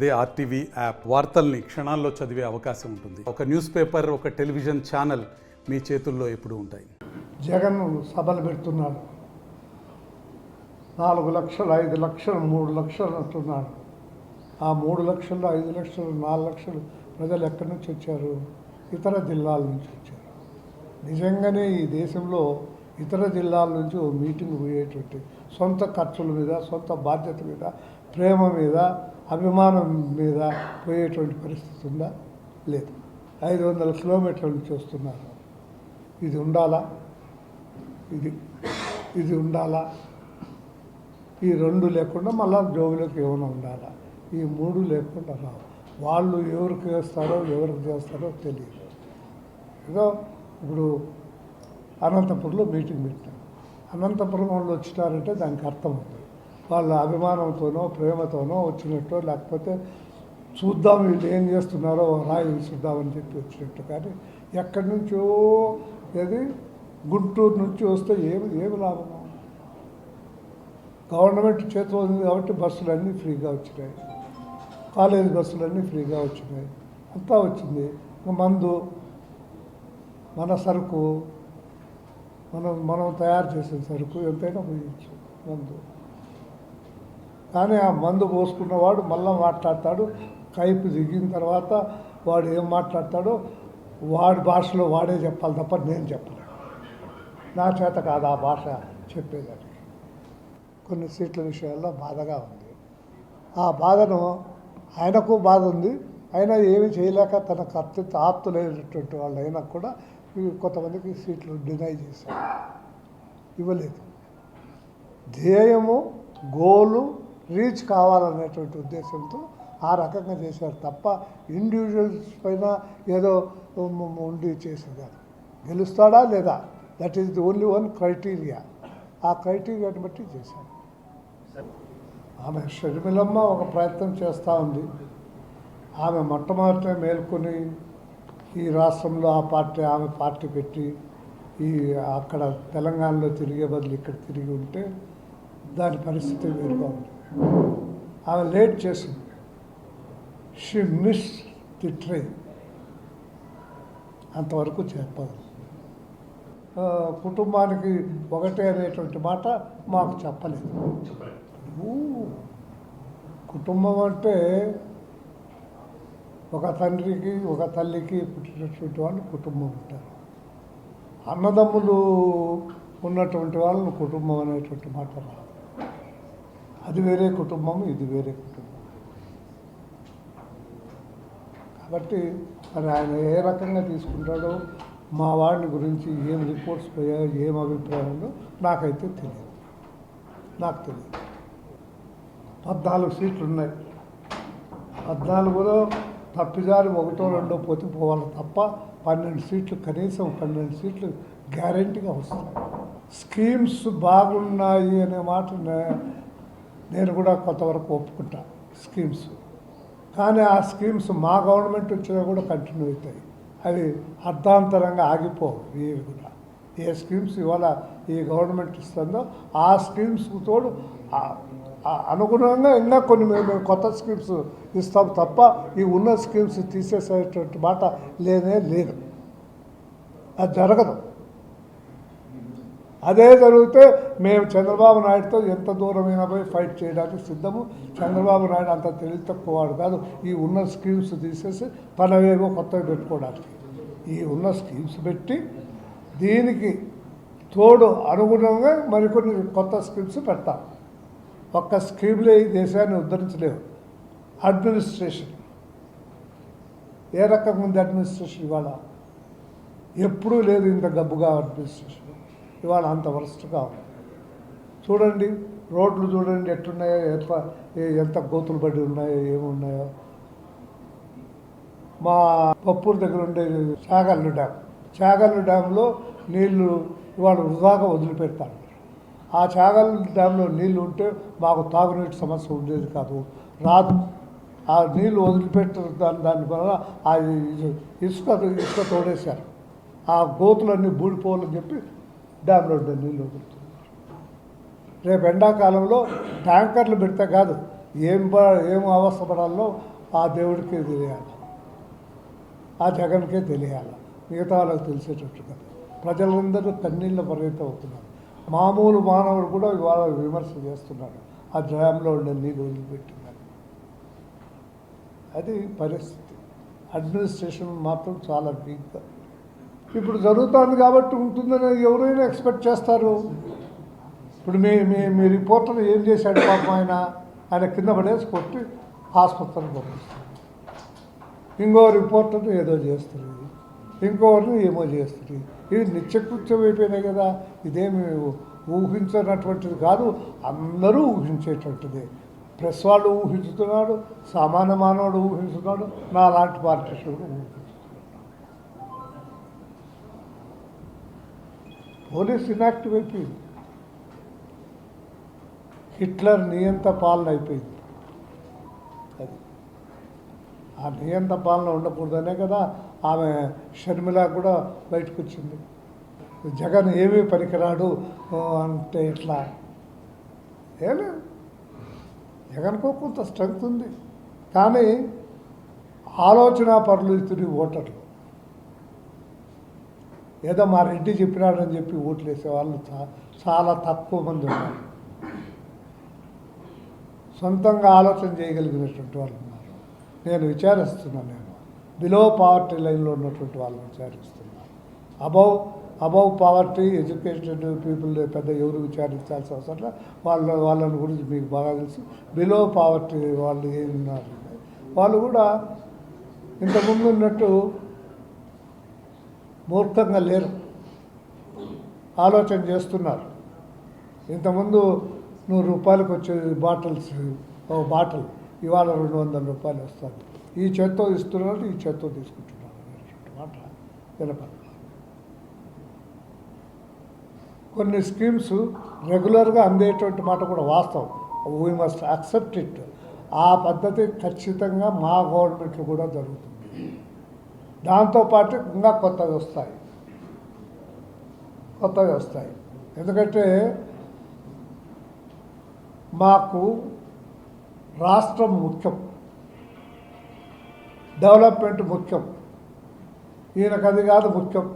అదే RTV app వార్తల్ని క్షణాల్లో చదివే అవకాశం ఉంటుంది. ఒక న్యూస్ పేపర్, ఒక టెలివిజన్ ఛానల్ మీ చేతుల్లో ఎప్పుడూ ఉంటాయి. జగన్ సభలు పెడుతున్నాడు. 4 లక్షలు, 5 లక్షలు, 3 లక్షలు అంటున్నాడు. ఆ 3 లక్షలు, 5 లక్షలు, 4 లక్షలు ప్రజలు ఎక్కడి నుంచి వచ్చారు? ఇతర జిల్లాల నుంచి వచ్చారు. నిజంగానే ఈ దేశంలో ఇతర జిల్లాల నుంచి ఓ మీటింగ్ పోయేటువంటి సొంత ఖర్చుల మీద, సొంత బాధ్యత మీద, ప్రేమ మీద, అభిమానం మీద పోయేటువంటి పరిస్థితి ఉందా? లేదు. 500 కిలోమీటర్ల నుంచి వస్తున్నారు. ఇది ఉండాలా? ఇది ఉండాలా? ఈ 2 లేకుండా మళ్ళా జోబులోకి ఏమైనా ఉండాలా? ఈ 3 లేకుండా రావు. వాళ్ళు ఎవరికి వేస్తారో ఎవరికి చేస్తారో తెలియదు. ఏదో ఇప్పుడు అనంతపురంలో మీటింగ్ పెట్టారు. అనంతపురం వాళ్ళు వచ్చినారంటే దానికి అర్థం ఉంది. వాళ్ళ అభిమానంతోనో ప్రేమతోనో వచ్చినట్టు, లేకపోతే చూద్దాం వీళ్ళు ఏం చేస్తున్నారో రాయి చూద్దామని చెప్పి వచ్చినట్టు. కానీ ఎక్కడి నుంచో ఏది గుంటూరు నుంచి వస్తే ఏమి లాభము? గవర్నమెంట్ చేతిలో ఉంది కాబట్టి బస్సులన్నీ ఫ్రీగా వచ్చినాయి, కాలేజీ బస్సులన్నీ ఫ్రీగా వచ్చినాయి, అంతా వచ్చింది. మందు, మన సరుకు, మనం తయారు చేసిన సరుకు ఎంతైనా పోయచ్చు మందు. కానీ ఆ మందు పోసుకున్నవాడు మళ్ళీ మాట్లాడతాడు. కైపు దిగిన తర్వాత వాడు ఏం మాట్లాడతాడో వాడి భాషలో వాడే చెప్పాలి తప్ప నేను చెప్పలేను. నా చేత కాదు ఆ భాష చెప్పేదానికి. కొన్ని సీట్ల విషయాల్లో బాధగా ఉంది. ఆ బాధను ఆయనకు బాధ ఉంది. అయినా ఏమీ చేయలేక తనకు అత్యంత ఆప్తులైనటువంటి వాళ్ళు అయినా కూడా కొంతమందికి సీట్లు డినై చేశారు, ఇవ్వలేదు. ధ్యేయము, గోలు రీచ్ కావాలనేటువంటి ఉద్దేశంతో ఆ రకంగా చేశారు తప్ప ఇండివిజువల్స్ పైన ఏదో ఉండి చేసేదారు. గెలుస్తాడా లేదా, that is the only one criteria. ఆ క్రైటీరియాని బట్టి చేశారు. ఆమె షర్మిలమ్మ ఒక ప్రయత్నం చేస్తూ ఉంది. ఆమె మొట్టమొదట మేల్కొని ఈ రాష్ట్రంలో ఆమె పార్టీ పెట్టి అక్కడ తెలంగాణలో తిరిగే బదులు ఇక్కడ తిరిగి ఉంటే దాని పరిస్థితి వేరుగా ఉంది. ఆమె లేట్ చేసింది. She miss the train. అంతవరకు చెప్పదు. కుటుంబానికి ఒకటే అనేటువంటి మాట మాకు చెప్పలేదు. కుటుంబం అంటే ఒక తండ్రికి ఒక తల్లికి పుట్టినటువంటి వాళ్ళు కుటుంబం ఉంటారు. అన్నదమ్ములు ఉన్నటువంటి వాళ్ళని కుటుంబం అనేటువంటి మాట రాదు. అది వేరే కుటుంబం, ఇది వేరే కుటుంబం. కాబట్టి మరి ఆయన ఏ రకంగా తీసుకుంటాడో, మా వాడిని గురించి ఏం రిపోర్ట్స్ పోయాయో, ఏం అభిప్రాయం ఉందో నాకైతే తెలియదు. నాకు తెలియదు. 14 సీట్లు ఉన్నాయి. 14లో తప్పిదారి 1, 2 పోతే పోవాలి తప్ప 12 సీట్లు, కనీసం 12 సీట్లు గ్యారెంటీగా వస్తాయి. స్కీమ్స్ బాగున్నాయి అనే మాట నేను కూడా కొంతవరకు ఒప్పుకుంటా. స్కీమ్స్ కానీ ఆ స్కీమ్స్ మా గవర్నమెంట్ వచ్చినా కూడా కంటిన్యూ అవుతాయి. అవి అర్ధాంతరంగా ఆగిపోవు. ఏవి కూడా ఏ స్కీమ్స్ ఇవాళ ఈ గవర్నమెంట్ ఇస్తుందో ఆ స్కీమ్స్కు తోడు అనుగుణంగా ఇంకా కొన్ని మేము కొత్త స్కీమ్స్ ఇస్తాం తప్ప ఈ ఉన్న స్కీమ్స్ తీసేసేటువంటి మాట లేనే లేదు. అది జరగదు. అదే జరిగితే మేము చంద్రబాబు నాయుడుతో ఎంత దూరమైనా పోయి ఫైట్ చేయడానికి సిద్ధము. చంద్రబాబు నాయుడు అంత తెలివి తక్కువవాడు కాదు ఈ ఉన్న స్కీమ్స్ తీసేసి తనవేమో కొత్తవి పెట్టుకోవడానికి. ఈ ఉన్న స్కీమ్స్ పెట్టి దీనికి తోడు అనుగుణంగా మరికొన్ని కొత్త స్కీమ్స్ పెడతాం. ఒక్క స్కీమ్లే ఈ దేశాన్ని ఉద్ధరించలేవు. అడ్మినిస్ట్రేషన్ ఏ రకంగా ఉంది? అడ్మినిస్ట్రేషన్ ఇవాళ ఎప్పుడూ లేదు ఇంత గబ్బుగా అడ్మినిస్ట్రేషన్. ఇవాళ అంత వరస్ట్గా ఉంది. చూడండి, రోడ్లు చూడండి ఎట్లున్నాయో, ఎంత గోతులు పడి ఉన్నాయో, ఏమున్నాయో. మా పప్పూరు దగ్గర ఉండే చాగల్లు డ్యామ్లో నీళ్లు ఇవాళ వృధాగా వదిలిపెడతారు. ఆ చాగల్ డ్యాంలో నీళ్లు ఉంటే మాకు తాగునీటి సమస్య ఉండేది కాదు, రాదు. ఆ నీళ్లు వదిలిపెట్టారు. దాని వల్ల ఆ ఇసుక తోడేశారు. ఆ గోతులన్నీ బూడిపోవాలని చెప్పి డ్యాంలో నీళ్ళు వదులుతున్నారు. రేపు ఎండాకాలంలో ట్యాంకర్లు పెడితే కాదు, ఏం అవస్థపడాలో ఆ దేవుడికే తెలియాలి, ఆ జగన్కే తెలియాలి, మిగతా వాళ్ళకి తెలిసేటట్టు కదా. ప్రజలందరూ కన్నీళ్ళ పరిమితం అవుతున్నారు. మామూలు మానవుడు కూడా ఇవాళ విమర్శ చేస్తున్నాడు, ఆ డ్యామ్లో ఉండే నీళ్ళు వదిలిపెట్టిందని. అది పరిస్థితి. అడ్మినిస్ట్రేషన్ మాత్రం చాలా వీక్గా ఇప్పుడు జరుగుతుంది కాబట్టి ఉంటుందని ఎవరైనా ఎక్స్పెక్ట్ చేస్తారు. ఇప్పుడు మీ రిపోర్టర్ ఏం చేశాడు పాపం, ఆయన కింద పడేసి కొట్టి ఆసుపత్రికి పంపిస్తారు. ఇంకో రిపోర్టర్ ఏదో చేస్తుంది, ఇంకోరిని ఏమో చేస్తుంది. ఇవి నిత్యకృత్యం అయిపోయినాయి కదా. ఇదేమి ఊహించినటువంటిది కాదు, అందరూ ఊహించేటువంటిది. ప్రెస్ వాళ్ళు ఊహించుతున్నాడు, సామాన్య మానవుడు ఊహించుతున్నాడు, నా లాంటి పాలిటిషియన్ ఊహించుతున్నాడు. పోలీస్ ఇన్యాక్టివ్ అయిపోయింది. హిట్లర్ నియంత పాలన అయిపోయింది. అది ఆ నియంత పాలన ఉండకూడదనే కదా ఆమె షర్మిల కూడా బయటకు వచ్చింది. జగన్ ఏమీ పనికిరాడు అంటే ఎట్లా? ఏం లేదు, జగన్కో కొంత స్ట్రెంగ్త్ ఉంది, కానీ ఆలోచన పరులు ఇతని ఓటర్లు ఏదో మా రెడ్డి చెప్పినాడని చెప్పి ఓట్లు వేసే వాళ్ళు చాలా తక్కువ మంది ఉన్నారు. సొంతంగా ఆలోచన చేయగలిగినటువంటి వాళ్ళు ఉన్నారు. నేను విచారిస్తున్నాను, బిలో పావర్టీ లైన్లో ఉన్నటువంటి వాళ్ళని విచారిస్తున్నాను. అబౌవ్ పావర్టీ ఎడ్యుకేటెడ్ పీపుల్ పెద్ద ఎవరు విచారించాల్సిన అవసరం, వాళ్ళని గురించి మీకు బాగా తెలుసు. బిలో పావర్టీ వాళ్ళు ఏమున్నారు, వాళ్ళు కూడా ఇంతకుముందు ఉన్నట్టు మూర్ఖంగా లేరు, ఆలోచన చేస్తున్నారు. ఇంతకుముందు ₹100 వచ్చే బాటిల్స్, బాటిల్ ఇవాళ ₹200 వస్తుంది. ఈ చేత్తో ఇస్తున్నారు, ఈ చేత్తో తీసుకుంటున్నారు అనేటువంటి మాట వినపడ. కొన్ని స్కీమ్స్ రెగ్యులర్గా అందేటువంటి మాట కూడా వాస్తవం. We must accept it. ఆ పద్ధతి ఖచ్చితంగా మా గవర్నమెంట్లో కూడా జరుగుతుంది. దాంతోపాటు ఇంకా కొత్తవి వస్తాయి. ఎందుకంటే మాకు రాష్ట్రం ముఖ్యం, డెవలప్మెంట్ ముఖ్యం. ఈయనకు అది కాదు ముఖ్యం,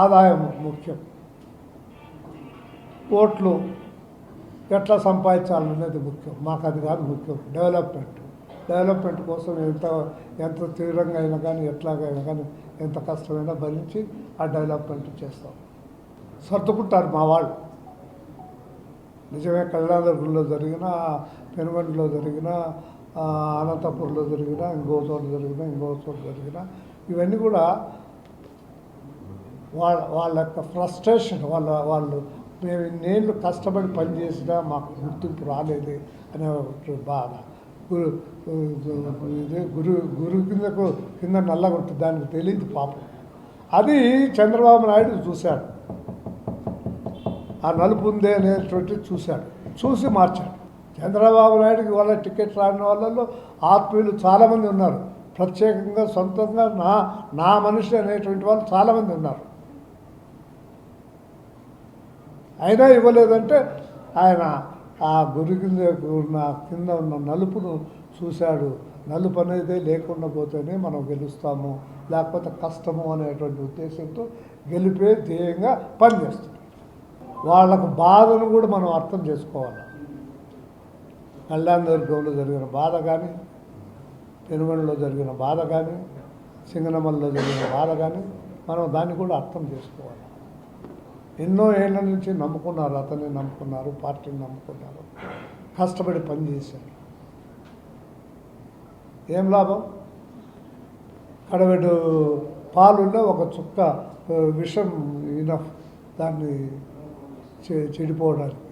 ఆదాయం ముఖ్యం, ఓట్లు ఎట్లా సంపాదించాలనేది ముఖ్యం. మాకు అది కాదు ముఖ్యం. డెవలప్మెంట్ కోసం ఎంత తీవ్రంగా అయినా కానీ, ఎట్లాగైనా కానీ, ఎంత కష్టమైనా భరించి ఆ డెవలప్మెంట్ చేస్తాం. సర్దుకుంటారు మా వాళ్ళు. నిజమే, కళ్యాణదుర్గంలో జరిగిన, పెనుగొండలో జరిగిన, అనంతపూర్లో జరిగిన, ఇంకో చోట జరిగిన ఇవన్నీ కూడా వాళ్ళ యొక్క ఫ్రస్ట్రేషన్, వాళ్ళు మేము ఇన్నేళ్ళు కష్టపడి పనిచేసినా మాకు గుర్తింపు రాలేదు అనే బాధ. గురు కింద నల్లగొట్టి దానికి తెలియదు పాపం. అది చంద్రబాబు నాయుడు చూశాడు, ఆ నలుపు ఉంది అనేటువంటి చూసి మార్చాడు. చంద్రబాబు నాయుడుకి వాళ్ళ టికెట్ రాని వాళ్ళలో ఆత్మీయులు చాలామంది ఉన్నారు. ప్రత్యేకంగా సొంతంగా నా మనిషి అనేటువంటి వాళ్ళు చాలామంది ఉన్నారు. అయినా ఇవ్వలేదంటే ఆయన ఆ గురి కింద ఉన్న నలుపును చూశాడు. నలుపు అనేది లేకుండా పోతేనే మనం గెలుస్తాము, లేకపోతే కష్టము అనేటువంటి ఉద్దేశంతో గెలిపే ధ్యేయంగా పనిచేస్తుంది. వాళ్ళకు బాధను కూడా మనం అర్థం చేసుకోవాలి. కళ్యాణదుర్గంలో జరిగిన బాధ కానీ, పెనుగొండలో జరిగిన బాధ కానీ, సింగనమల్లో జరిగిన బాధ కానీ మనం దాన్ని కూడా అర్థం చేసుకోవాలి. ఎన్నో ఏళ్ళ నుంచి నమ్ముకున్నారు, అతన్ని నమ్ముకున్నారు, పార్టీని నమ్ముకున్నారు, కష్టపడి పనిచేశారు. ఏం లాభం? కడవెడు పాలుల్లో ఒక చుక్క విషం ఇనఫ్ దాన్ని చెడిపోవడానికి.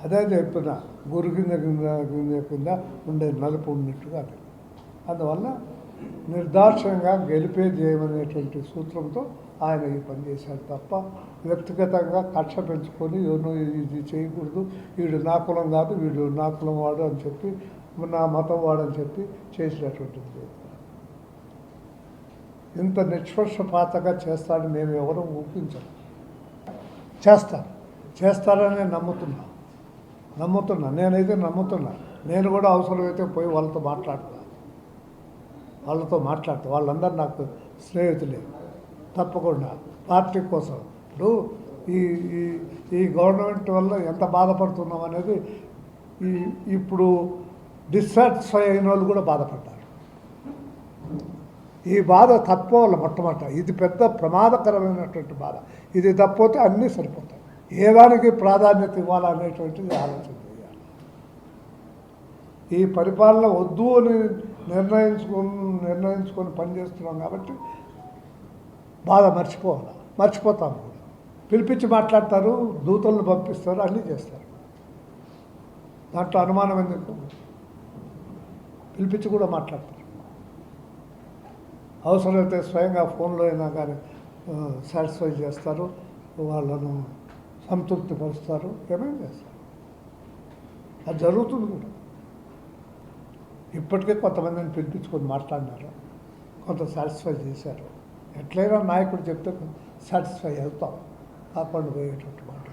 అదే చెప్తున్నా, గురు కింద ఉండే నలుపు ఉన్నట్టుగా అది. అందువల్ల నిర్దాక్ష్యంగా గెలిపే చేయమనేటువంటి సూత్రంతో ఆయన ఈ పని చేశాడు తప్ప వ్యక్తిగతంగా కక్ష పెంచుకొని ఎవరు ఇది చేయకూడదు, వీడు నా కులం కాదు, వీడు నా కులం వాడు అని చెప్పి, నా మతం వాడు అని చెప్పి చేసినటువంటిది. ఇంత నిష్పక్షపాతంగా చేస్తాడని మేము ఎవరూ ఊహించాం. చేస్తారని నమ్ముతున్నా, నేనైతే నమ్ముతున్నా. నేను కూడా అవసరమైతే పోయి వాళ్ళతో మాట్లాడతా వాళ్ళందరూ నాకు స్నేహితులే. తప్పకుండా పార్టీ కోసం ఇప్పుడు ఈ ఈ ఈ గవర్నమెంట్ వల్ల ఎంత బాధపడుతున్నాం అనేది ఇప్పుడు డిస్సాటిస్ఫై అయిన వాళ్ళు కూడా బాధపడ్డారు. ఈ బాధ తప్పుకోవాలి మొట్టమొదట. ఇది పెద్ద ప్రమాదకరమైనటువంటి బాధ. ఇది తప్పిపోతే అన్నీ సరిపోతాయి. ఏ దానికి ప్రాధాన్యత ఇవ్వాలనేటువంటిది ఆలోచన చేయాలి. ఈ పరిపాలన వద్దు అని నిర్ణయించుకొని పనిచేస్తున్నాం కాబట్టి బాధ మర్చిపోతాము కూడా. పిలిపించి మాట్లాడతారు, దూతలను పంపిస్తారు, అన్నీ చేస్తారు. దాంట్లో అనుమానం ఎందుకు? పిలిపించి కూడా మాట్లాడతారు. అవసరమైతే స్వయంగా ఫోన్లో అయినా కానీ సాటిస్ఫై చేస్తారు, వాళ్ళను సంతృప్తి పరుస్తారు, ఏమైనా చేస్తారు. అది జరుగుతుంది కూడా. ఇప్పటికే కొంతమందిని పిలిపించుకొని మాట్లాడినారు, కొంత సాటిస్ఫై చేశారు. ఎట్లయినా నాయకుడు చెప్తే సాటిస్ఫై అవుతాం, కాకుండా పోయేటట్టు మాట.